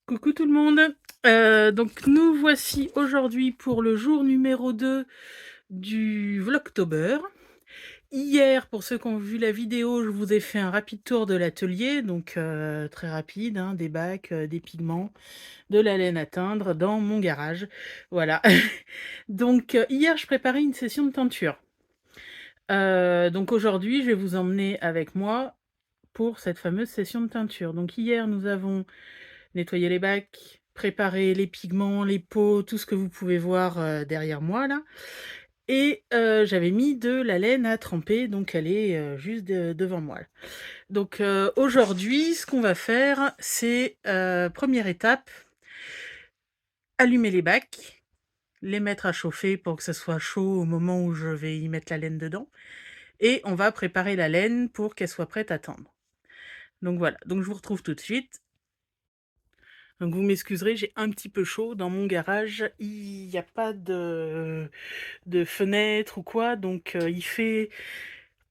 Coucou tout le monde. Donc nous voici aujourd'hui pour le jour numéro 2 du Vlogtober. Hier, pour ceux qui ont vu la vidéo, je vous ai fait un rapide tour de l'atelier, donc très rapide, hein, des bacs, des pigments, de la laine à teindre dans mon garage. Voilà. Donc hier, je préparais une session de teinture. Donc aujourd'hui, je vais vous emmener avec moi pour cette fameuse session de teinture. Donc hier, nous avons nettoyer les bacs, préparer les pigments, les pots, tout ce que vous pouvez voir derrière moi là. Et j'avais mis de la laine à tremper, donc elle est juste devant moi. Donc aujourd'hui, ce qu'on va faire, c'est première étape, allumer les bacs, les mettre à chauffer pour que ce soit chaud au moment où je vais y mettre la laine dedans. Et on va préparer la laine pour qu'elle soit prête à tendre. Donc voilà, donc je vous retrouve tout de suite. Donc vous m'excuserez, j'ai un petit peu chaud. Dans mon garage, il n'y a pas de fenêtre ou quoi, donc il fait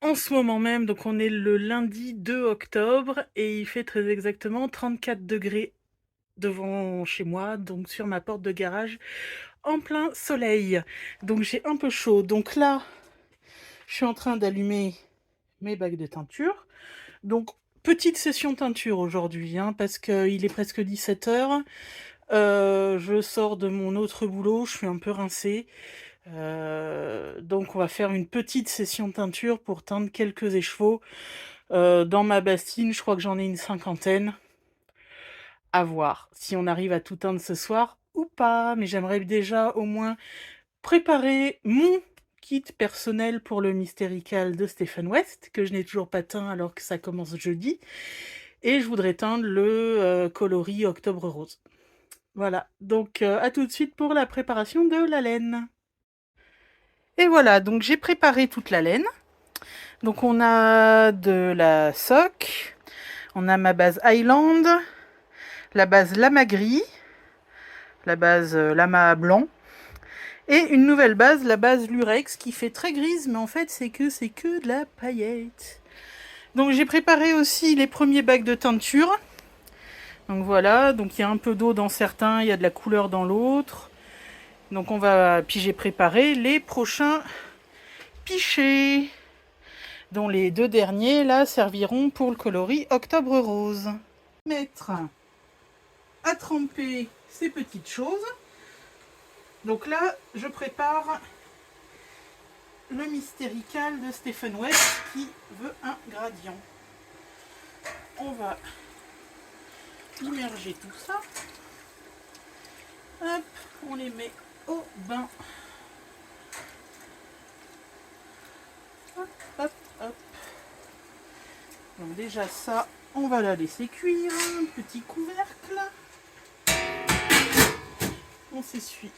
en ce moment même, donc on est le lundi 2 octobre, et il fait très exactement 34 degrés devant chez moi, donc sur ma porte de garage, en plein soleil. Donc j'ai un peu chaud. Donc là, je suis en train d'allumer mes bacs de teinture. Donc petite session teinture aujourd'hui, hein, parce qu'il est presque 17 h. Je sors de mon autre boulot, je suis un peu rincée. Donc on va faire une petite session teinture pour teindre quelques écheveaux. Dans ma bassine, je crois que j'en ai une cinquantaine. À voir si on arrive à tout teindre ce soir ou pas. Mais j'aimerais déjà au moins préparer mon kit personnel pour le Mystérical de Stephen West, que je n'ai toujours pas teint alors que ça commence jeudi. Et je voudrais teindre le coloris Octobre Rose. Voilà, donc à tout de suite pour la préparation de la laine. Et voilà, donc j'ai préparé toute la laine. Donc on a de la sock, on a ma base Highland, la base Lama gris, la base Lama blanc, et une nouvelle base, la base Lurex, qui fait très grise, mais en fait c'est que de la paillette. Donc j'ai préparé aussi les premiers bacs de teinture. Donc voilà, donc il y a un peu d'eau dans certains, il y a de la couleur dans l'autre. Donc on va, puis j'ai préparé les prochains pichets, dont les deux derniers là serviront pour le coloris Octobre Rose. Mettre à tremper ces petites choses. Donc là, je prépare le Mystérical de Stephen West qui veut un gradient. On va immerger tout ça. Hop, on les met au bain. Hop, hop, hop. Donc déjà ça, on va la laisser cuire. Un petit couvercle. On s'essuie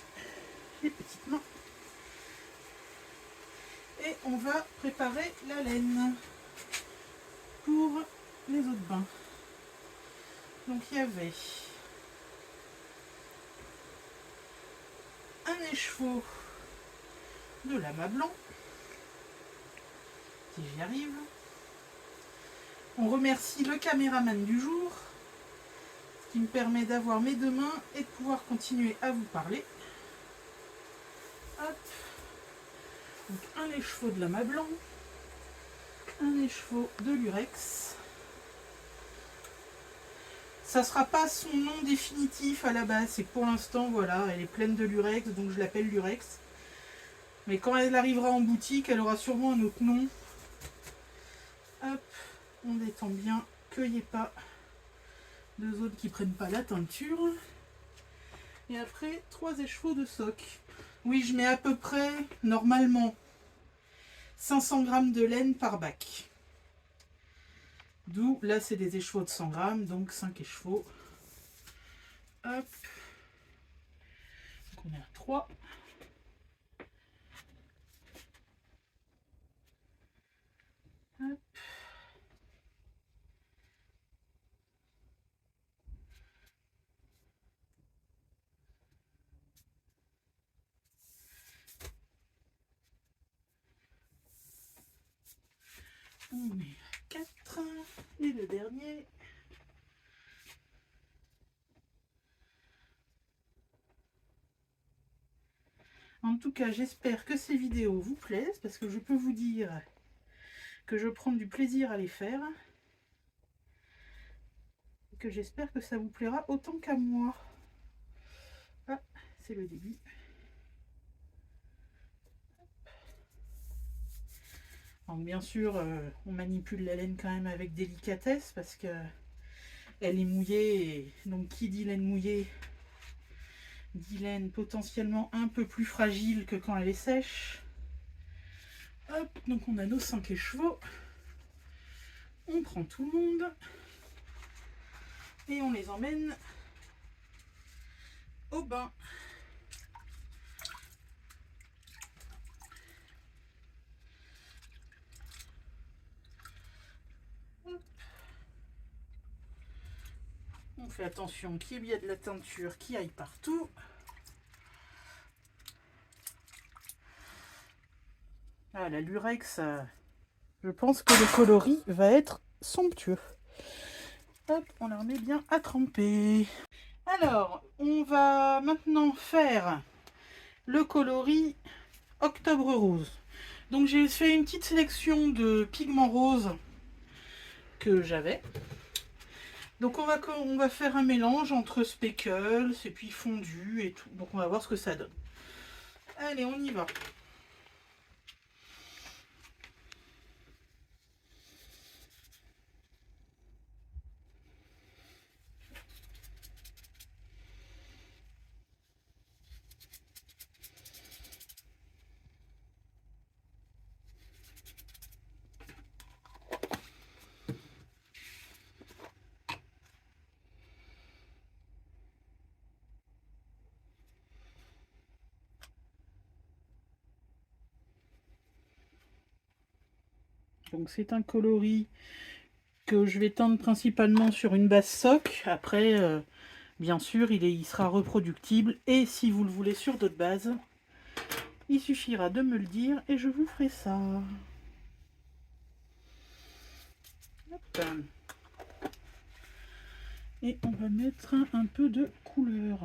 les petites mains. Et on va préparer la laine pour les autres bains. Donc il y avait un écheveau de lama blanc, si j'y arrive. On remercie le caméraman du jour, ce qui me permet d'avoir mes deux mains et de pouvoir continuer à vous parler. Hop. Donc un écheveau de lama blanc, un écheveau de lurex. Ça ne sera pas son nom définitif à la base, c'est que pour l'instant, voilà, elle est pleine de lurex, donc je l'appelle lurex. Mais quand elle arrivera en boutique, elle aura sûrement un autre nom. Hop, on détend bien, qu'il n'y ait pas deux autres qui prennent pas la teinture. Et après, 3 écheveaux de soc. Oui, je mets à peu près, normalement, 500 g de laine par bac. D'où, là, c'est des écheveaux de 100 g, donc 5 écheveaux. Hop. Donc on est à 3. Hop. On est à 4. Et le dernier. En tout cas, j'espère que ces vidéos vous plaisent, parce que je peux vous dire que je prends du plaisir à les faire. Et que j'espère que ça vous plaira autant qu'à moi. Ah, c'est le début. Donc bien sûr, on manipule la laine quand même avec délicatesse, parce que elle est mouillée. Et donc qui dit laine mouillée dit laine potentiellement un peu plus fragile que quand elle est sèche. Hop, donc on a nos 5 écheveaux. On prend tout le monde. Et on les emmène au bain. Hop. On fait attention qu'il y ait de la teinture qui aille partout. Ah, la lurex, je pense que le coloris va être somptueux. Hop, on la remet bien à tremper. Alors, on va maintenant faire le coloris Octobre Rose. Donc j'ai fait une petite sélection de pigments roses que j'avais. Donc on va faire un mélange entre speckles et puis fondu et tout. Donc on va voir ce que ça donne. Allez, on y va. Donc c'est un coloris que je vais teindre principalement sur une base soc. Après, bien sûr, il sera reproductible. Et si vous le voulez sur d'autres bases, il suffira de me le dire et je vous ferai ça. Hop. Et on va mettre un peu de couleur.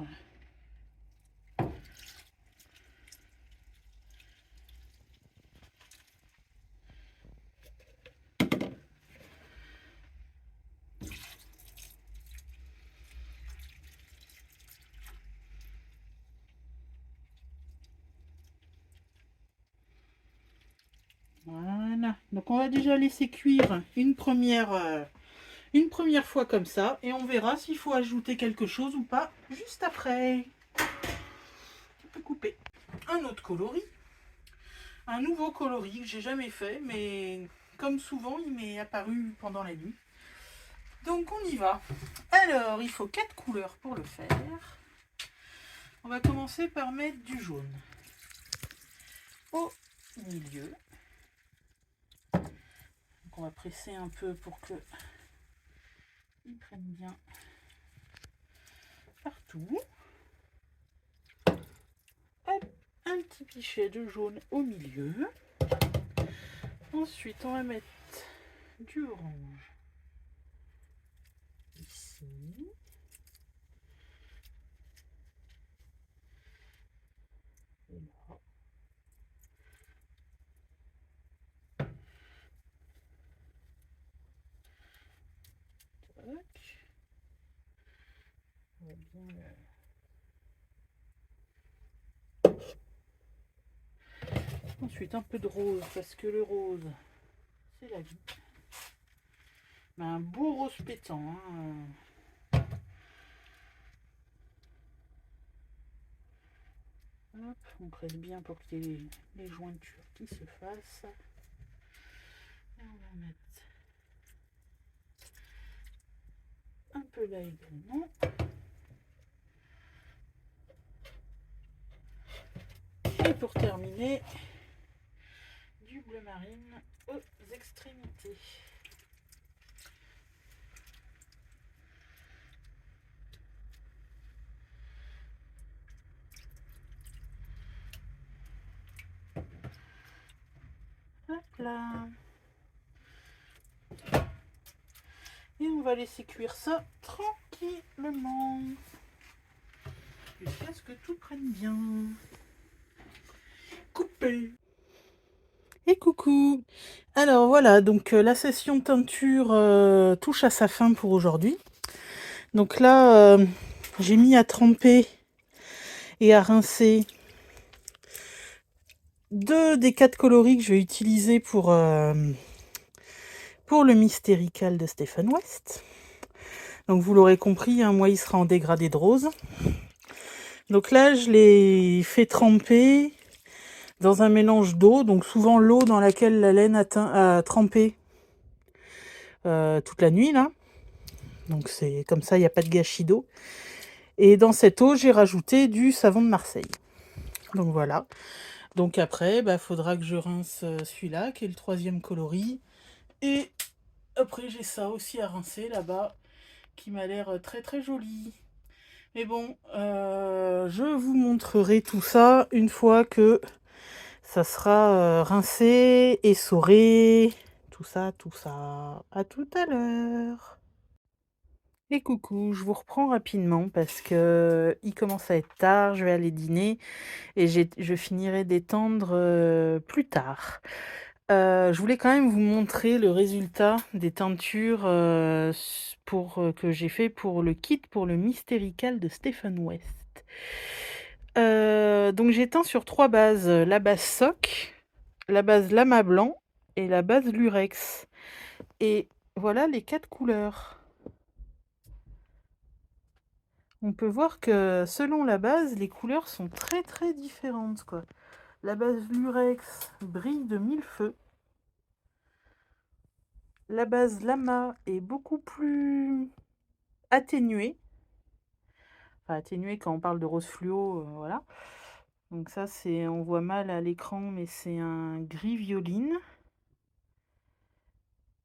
Voilà, donc on va déjà laisser cuire une première fois comme ça, et on verra s'il faut ajouter quelque chose ou pas juste après. On peut couper un autre coloris, un nouveau coloris que j'ai jamais fait, mais comme souvent il m'est apparu pendant la nuit. Donc on y va. Alors il faut 4 couleurs pour le faire. On va commencer par mettre du jaune au milieu. Donc on va presser un peu pour que il prenne bien partout. Hop, un petit pichet de jaune au milieu. Ensuite on va mettre du orange ici. Et là. Tac. On va bien Ensuite un peu de rose, parce que le rose c'est la vie. Mais un beau rose pétant. Hein. Hop, on presse bien pour qu'il y ait les jointures qui se fassent. Et on va mettre un peu là également. Et pour terminer, du bleu marine aux extrémités. Hop là. Et on va laisser cuire ça tranquillement jusqu'à ce que tout prenne bien. couper. Et coucou! Alors voilà, donc la session teinture touche à sa fin pour aujourd'hui. Donc là, j'ai mis à tremper et à rincer 2 des 4 coloris que je vais utiliser pour le Mystérical de Stephen West. Donc vous l'aurez compris, hein, moi il sera en dégradé de rose. Donc là, je l'ai fait tremper dans un mélange d'eau, donc souvent l'eau dans laquelle la laine a trempé toute la nuit là. Donc c'est comme ça, il n'y a pas de gâchis d'eau. Et dans cette eau, j'ai rajouté du savon de Marseille. Donc voilà. Donc après, faudra que je rince celui-là, qui est le 3e coloris. Et après, j'ai ça aussi à rincer là-bas, qui m'a l'air très très joli. Mais bon, je vous montrerai tout ça une fois que ça sera rincé, essoré, tout ça, tout ça. À tout à l'heure. Et coucou, je vous reprends rapidement parce que il commence à être tard, je vais aller dîner et je finirai d'étendre plus tard. Je voulais quand même vous montrer le résultat des teintures que j'ai fait pour le kit pour le Mystérical de Stephen West. Donc j'ai teint sur 3 bases, la base Soc, la base Lama Blanc et la base Lurex. Et voilà les 4 couleurs. On peut voir que selon la base, les couleurs sont très très différentes, quoi. La base Lurex brille de 1000 feux. La base Lama est beaucoup plus atténuée. Enfin, atténuée quand on parle de rose fluo, voilà. Donc ça, on voit mal à l'écran, mais c'est un gris violine.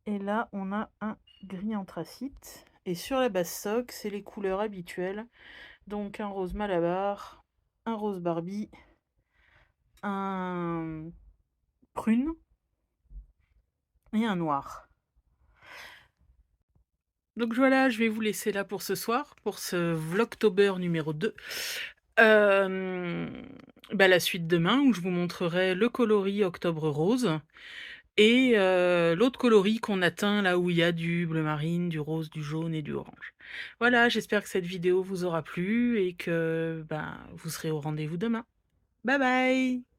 Et là, on a un gris anthracite. Et sur la base Soc, c'est les couleurs habituelles. Donc un rose Malabar, un rose Barbie, un prune et un noir. Donc voilà, je vais vous laisser là pour ce soir, pour ce Vlogtober numéro 2. La suite demain, où je vous montrerai le coloris Octobre Rose et l'autre coloris qu'on atteint là où il y a du bleu marine, du rose, du jaune et du orange. Voilà, j'espère que cette vidéo vous aura plu et que vous serez au rendez-vous demain. Bye bye!